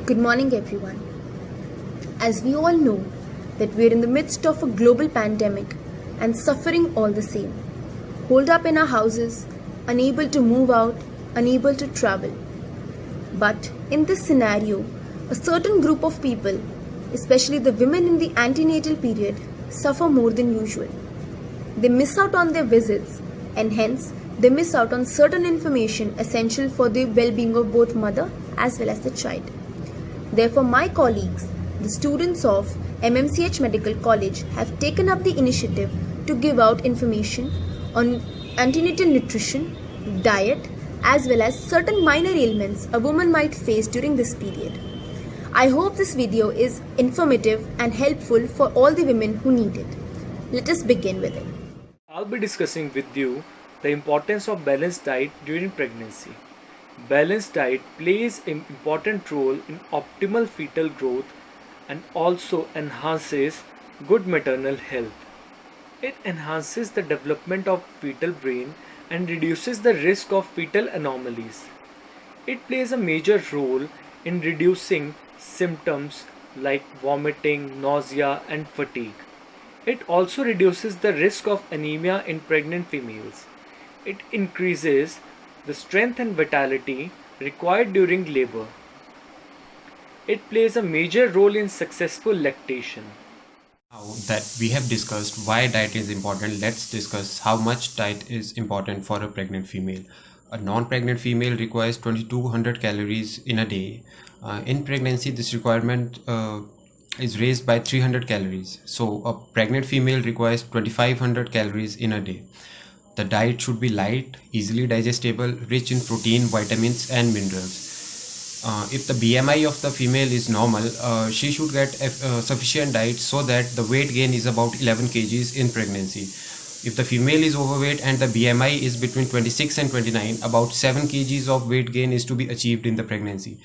Good morning, everyone. As we all know that we're in the midst of a global pandemic and suffering all the same, holed up in our houses, unable to move out, unable to travel. But in this scenario, a certain group of people, especially the women in the antenatal period, suffer more than usual. They miss out on their visits and hence they miss out on certain information essential for the well-being of both mother as well as the child. Therefore, my colleagues, the students of MMCH Medical College, have taken up the initiative to give out information on antenatal nutrition, diet, as well as certain minor ailments a woman might face during this period. I hope this video is informative and helpful for all the women who need it. Let us begin with it. I'll be discussing with you the importance of balanced diet during pregnancy. Balanced diet plays an important role in optimal fetal growth and also enhances good maternal health. It enhances the development of fetal brain and reduces the risk of fetal anomalies. It plays a major role in reducing symptoms like vomiting, nausea, and fatigue. It also reduces the risk of anemia in pregnant females. It increases the strength and vitality required during labor. It plays a major role in successful lactation. Now that we have discussed why diet is important, let's discuss how much diet is important for a pregnant female. A non-pregnant female requires 2200 calories in a day. In pregnancy, this requirement is raised by 300 calories. So a pregnant female requires 2500 calories in a day. The diet should be light, easily digestible, rich in protein, vitamins and minerals. If the BMI of the female is normal, she should get sufficient diet so that the weight gain is about 11 kgs in pregnancy. If the female is overweight and the BMI is between 26 and 29, about 7 kgs of weight gain is to be achieved in the pregnancy.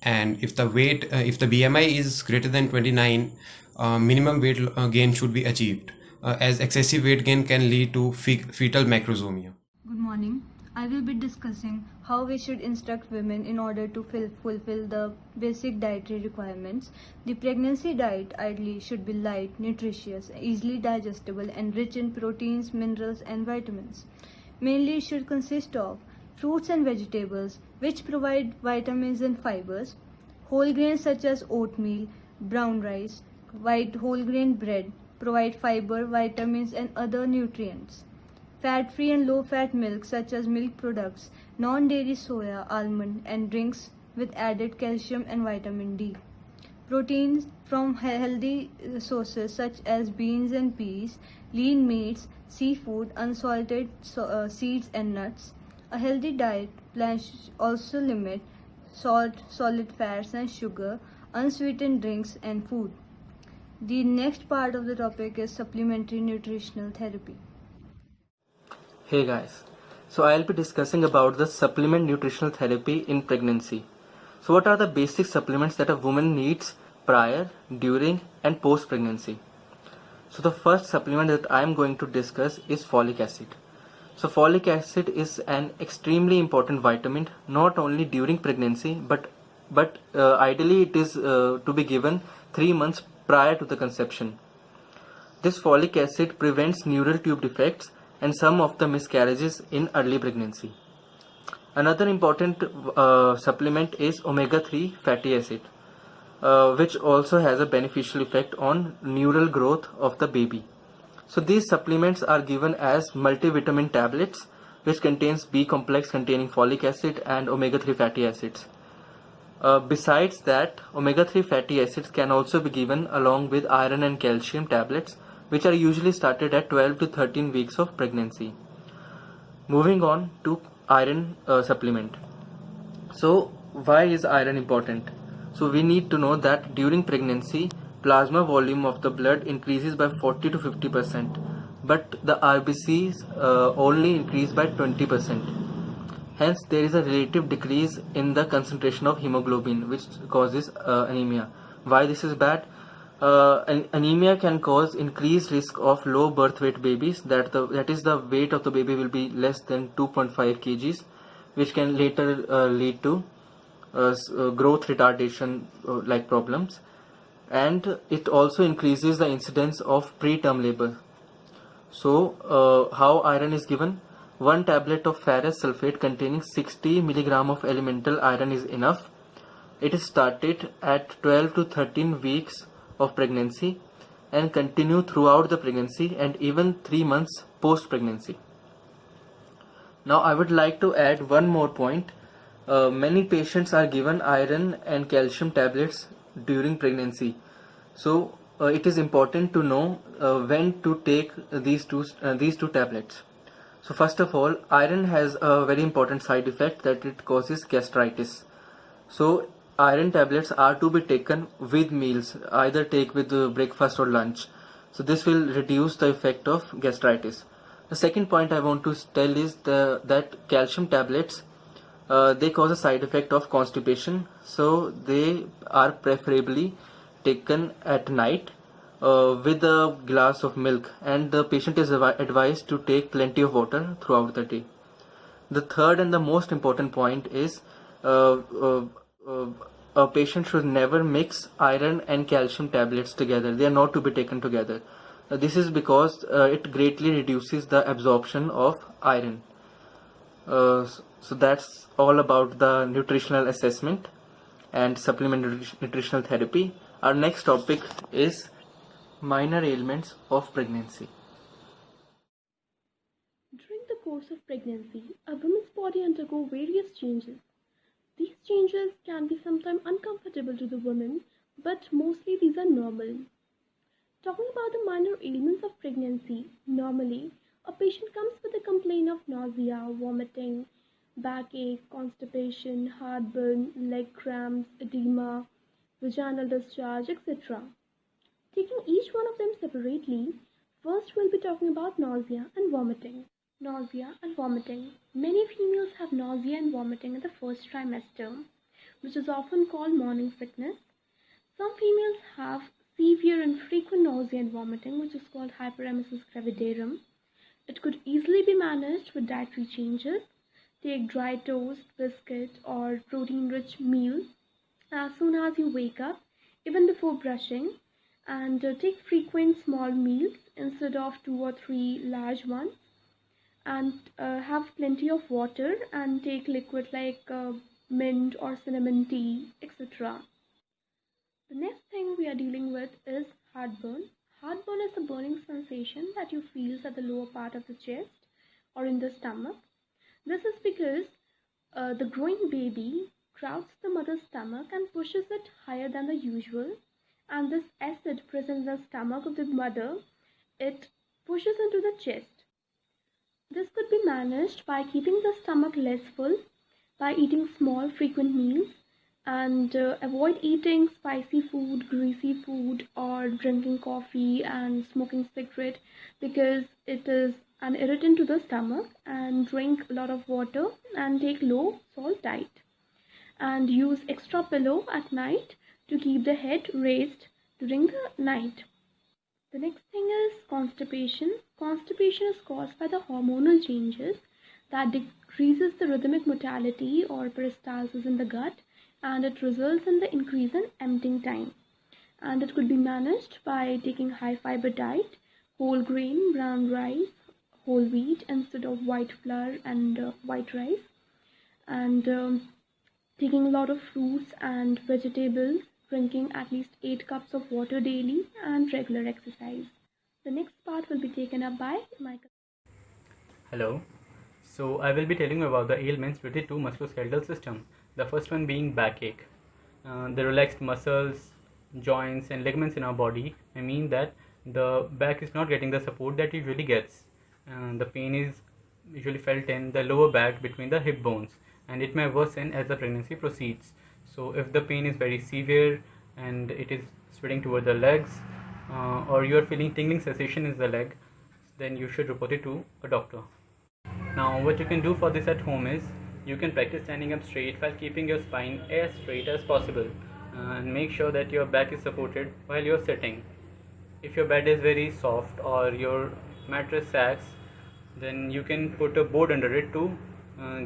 And if the BMI is greater than 29, minimum weight gain should be achieved, as excessive weight gain can lead to fetal macrosomia. Good morning. I will be discussing how we should instruct women in order to fulfill the basic dietary requirements. The pregnancy diet ideally should be light, nutritious, easily digestible and rich in proteins, minerals and vitamins. Mainly it should consist of fruits and vegetables which provide vitamins and fibers, whole grains such as oatmeal, brown rice, white whole grain bread provide fiber, vitamins and other nutrients. Fat-free and low-fat milk such as milk products, non-dairy soya, almond and drinks with added calcium and vitamin D. Proteins from healthy sources such as beans and peas, lean meats, seafood, unsalted seeds and nuts. A healthy diet plan should also limit salt, solid fats and sugar, unsweetened drinks and food. The next part of the topic is supplementary nutritional therapy. Hey guys, so I'll be discussing about the supplement nutritional therapy in pregnancy. So what are the basic supplements that a woman needs prior, during and post pregnancy? So the first supplement that I'm going to discuss is folic acid. So folic acid is an extremely important vitamin not only during pregnancy but ideally it is to be given 3 months prior to the conception. This folic acid prevents neural tube defects and some of the miscarriages in early pregnancy. Another important supplement is omega-3 fatty acid, which also has a beneficial effect on neural growth of the baby. So these supplements are given as multivitamin tablets which contains B complex containing folic acid and omega-3 fatty acids. Besides that, omega-3 fatty acids can also be given along with iron and calcium tablets, which are usually started at 12 to 13 weeks of pregnancy. Moving on to iron supplement. So why is iron important? So we need to know that during pregnancy, plasma volume of the blood increases by 40 to 50%, but the RBCs only increase by 20%. Hence, there is a relative decrease in the concentration of hemoglobin, which causes anemia. Why this is bad? Anemia can cause increased risk of low birth weight babies, that is the weight of the baby will be less than 2.5 kgs, which can later lead to growth retardation like problems, and it also increases the incidence of preterm labor. So, how iron is given? One tablet of ferrous sulfate containing 60 milligram of elemental iron is enough. It is started at 12 to 13 weeks of pregnancy and continue throughout the pregnancy and even 3 months post pregnancy. Now, I would like to add one more point. Many patients are given iron and calcium tablets during pregnancy. So, it is important to know when to take these two tablets. So, first of all, iron has a very important side effect, that it causes gastritis. So, iron tablets are to be taken with meals, either take with breakfast or lunch. So, this will reduce the effect of gastritis. The second point I want to tell is that calcium tablets, they cause a side effect of constipation. So, they are preferably taken at night with a glass of milk, and the patient is advised to take plenty of water throughout the day. The third and the most important point is uh, uh, a patient should never mix iron and calcium tablets together. They are not to be taken together. This is because it greatly reduces the absorption of iron. So that's all about the nutritional assessment and supplementary nutritional therapy. Our next topic is minor ailments of pregnancy. During the course of pregnancy, a woman's body undergoes various changes. These changes can be sometimes uncomfortable to the woman, but mostly these are normal. Talking about the minor ailments of pregnancy, normally a patient comes with a complaint of nausea, vomiting, backache, constipation, heartburn, leg cramps, edema, vaginal discharge, etc. Taking each one of them separately, first we'll be talking about nausea and vomiting. Nausea and vomiting. Many females have nausea and vomiting in the first trimester, which is often called morning sickness. Some females have severe and frequent nausea and vomiting, which is called hyperemesis gravidarum. It could easily be managed with dietary changes. Take dry toast, biscuit, or protein-rich meal as soon as you wake up, even before brushing, and take frequent small meals instead of 2 or 3 large ones, and have plenty of water and take liquid like mint or cinnamon tea, etc. The next thing we are dealing with is heartburn. Heartburn is the burning sensation that you feel at the lower part of the chest or in the stomach. This is because the growing baby crowds the mother's stomach and pushes it higher than the usual, and this acid present in the stomach of the mother, it pushes into the chest. This could be managed by keeping the stomach less full, by eating small frequent meals, and avoid eating spicy food, greasy food, or drinking coffee and smoking cigarette, because it is an irritant to the stomach. And drink a lot of water and take low salt diet, and use extra pillow at night to keep the head raised during the night. The next thing is constipation. Constipation is caused by the hormonal changes that decreases the rhythmic motility or peristalsis in the gut, and it results in the increase in emptying time. And it could be managed by taking high fiber diet, whole grain, brown rice, whole wheat instead of white flour and white rice, and taking a lot of fruits and vegetables, drinking at least 8 cups of water daily, and regular exercise. The next part will be taken up by Michael. Hello. So I will be telling you about the ailments related to musculoskeletal system. The first one being backache. The relaxed muscles, joints and ligaments in our body may mean that the back is not getting the support that it usually gets. The pain is usually felt in the lower back between the hip bones, and it may worsen as the pregnancy proceeds. So if the pain is very severe and it is spreading toward the legs, or you are feeling tingling sensation in the leg, then you should report it to a doctor. Now what you can do for this at home is you can practice standing up straight while keeping your spine as straight as possible, and make sure that your back is supported while you're sitting. If your bed is very soft or your mattress sags, then you can put a board under it to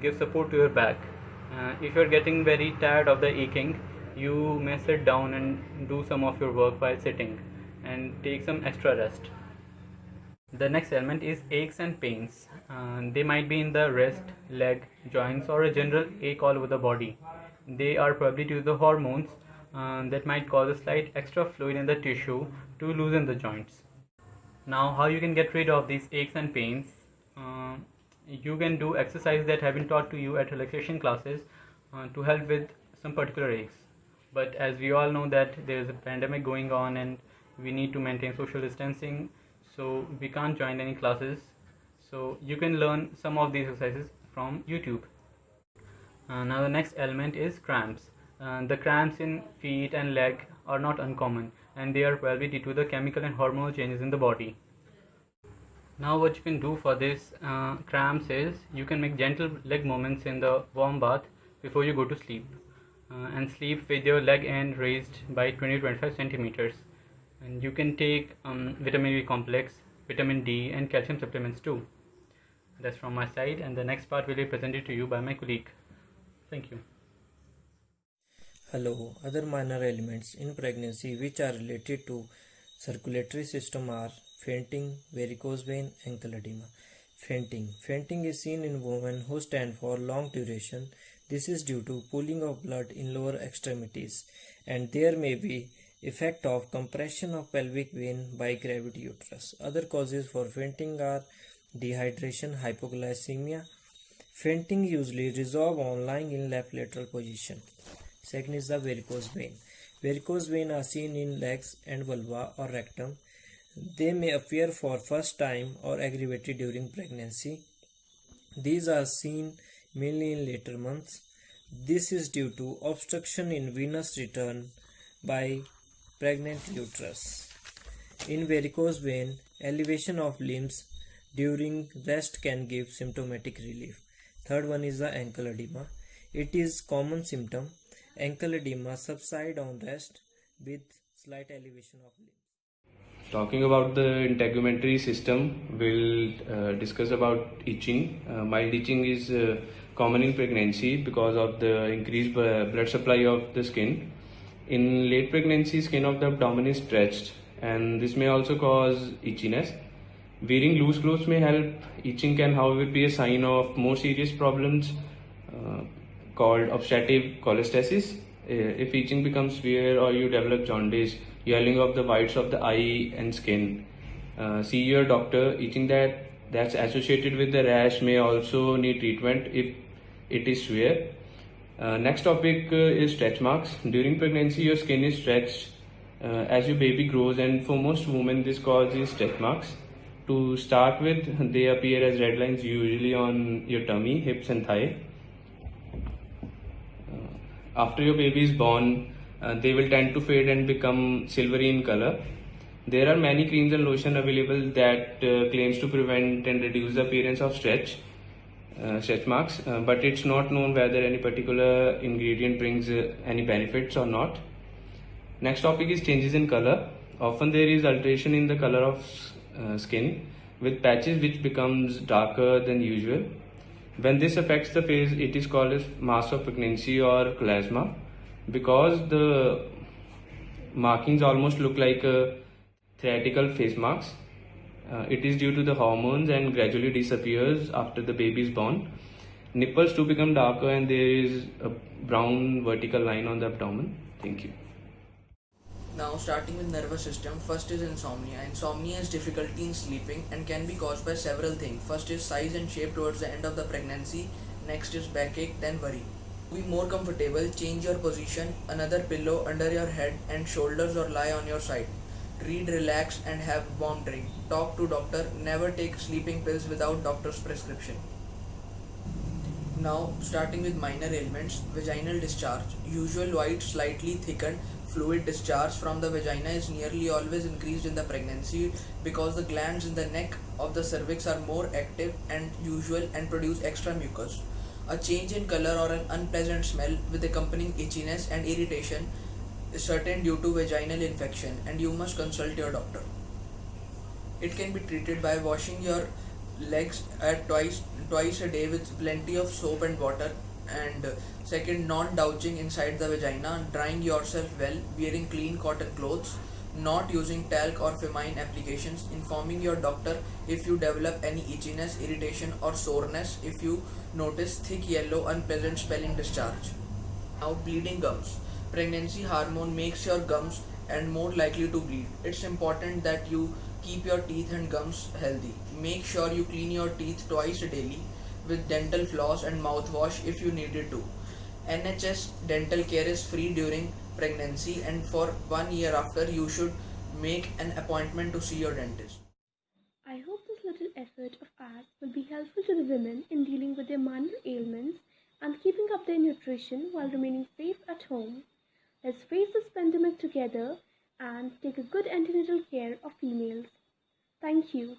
give support to your back. If you're getting very tired of the aching, you may sit down and do some of your work while sitting and take some extra rest. The next element is aches and pains. They might be in the wrist, leg, joints, or a general ache all over the body. They are probably due to the hormones that might cause a slight extra fluid in the tissue to loosen the joints. Now, how you can get rid of these aches and pains? You can do exercises that have been taught to you at relaxation classes to help with some particular aches. But as we all know that there is a pandemic going on and we need to maintain social distancing, so we can't join any classes. So you can learn some of these exercises from YouTube. Now the next element is cramps. The cramps in feet and leg are not uncommon, and they are probably due to the chemical and hormonal changes in the body. Now what you can do for this cramps is you can make gentle leg movements in the warm bath before you go to sleep, and sleep with your leg end raised by 20-25 centimeters. And you can take vitamin B complex, vitamin D, and calcium supplements too. That's from my side, and the next part will be presented to you by my colleague. Thank you. Hello. Other minor elements in pregnancy which are related to circulatory system are fainting, varicose vein, ankle edema. Fainting. Fainting is seen in women who stand for long duration. This is due to pooling of blood in lower extremities, and there may be effect of compression of pelvic vein by gravity uterus. Other causes for fainting are dehydration, hypoglycemia. Fainting usually resolve on lying in left lateral position. Second is the varicose vein. Varicose vein are seen in legs and vulva or rectum. They may appear for first time or aggravated during pregnancy. These are seen mainly in later months. This is due to obstruction in venous return by pregnant uterus. In varicose vein, elevation of limbs during rest can give symptomatic relief. Third one is the ankle edema. It is common symptom. Ankle edema subside on rest with slight elevation of limbs. Talking about the integumentary system, we'll discuss about itching. Mild itching is common in pregnancy because of the increased blood supply of the skin. In late pregnancy, skin of the abdomen is stretched, and this may also cause itchiness. Wearing loose clothes may help. Itching can, however, be a sign of more serious problems called obstructive cholestasis. If itching becomes severe or you develop jaundice, yelling of the whites of the eye and skin, see your doctor. Itching that's associated with the rash may also need treatment if it is severe. Next topic is stretch marks. During pregnancy, your skin is stretched as your baby grows, and for most women, this causes stretch marks. To start with, they appear as red lines usually on your tummy, hips, and thigh. After your baby is born, they will tend to fade and become silvery in color. There are many creams and lotion available that claims to prevent and reduce the appearance of stretch marks, but it's not known whether any particular ingredient brings any benefits or not. Next topic is changes in color. Often there is alteration in the color of skin with patches which becomes darker than usual. When this affects the face, it is called as mask of pregnancy or chlasma, because the markings almost look like theatrical face marks. It is due to the hormones and gradually disappears after the baby is born. Nipples too become darker, and there is a brown vertical line on the abdomen. Thank you. Now, starting with nervous system, first is insomnia. Insomnia is difficulty in sleeping and can be caused by several things. First is size and shape towards the end of the pregnancy. Next is backache, then worry. To be more comfortable, change your position, another pillow under your head and shoulders, or lie on your side. Read, relax, and have warm drink. Talk to doctor. Never take sleeping pills without doctor's prescription. Now, starting with minor ailments, vaginal discharge. Usual white, slightly thickened fluid discharge from the vagina is nearly always increased in the pregnancy because the glands in the neck of the cervix are more active and usual and produce extra mucus. A change in color or an unpleasant smell with accompanying itchiness and irritation is certain due to vaginal infection, and you must consult your doctor. It can be treated by washing your legs at twice a day with plenty of soap and water, And second, non-douching inside the vagina, drying yourself well, wearing clean cotton clothes, not using talc or feminine applications, informing your doctor if you develop any itchiness, irritation or soreness, if you notice thick yellow unpleasant smelling discharge. Now, bleeding gums. Pregnancy hormone makes your gums and more likely to bleed. It's important that you keep your teeth and gums healthy. Make sure you clean your teeth twice daily with dental floss and mouthwash if you needed to. NHS dental care is free during pregnancy, and for 1 year after, you should make an appointment to see your dentist. I hope this little effort of ours will be helpful to the women in dealing with their minor ailments and keeping up their nutrition while remaining safe at home. Let's face this pandemic together and take a good antenatal care of females. Thank you.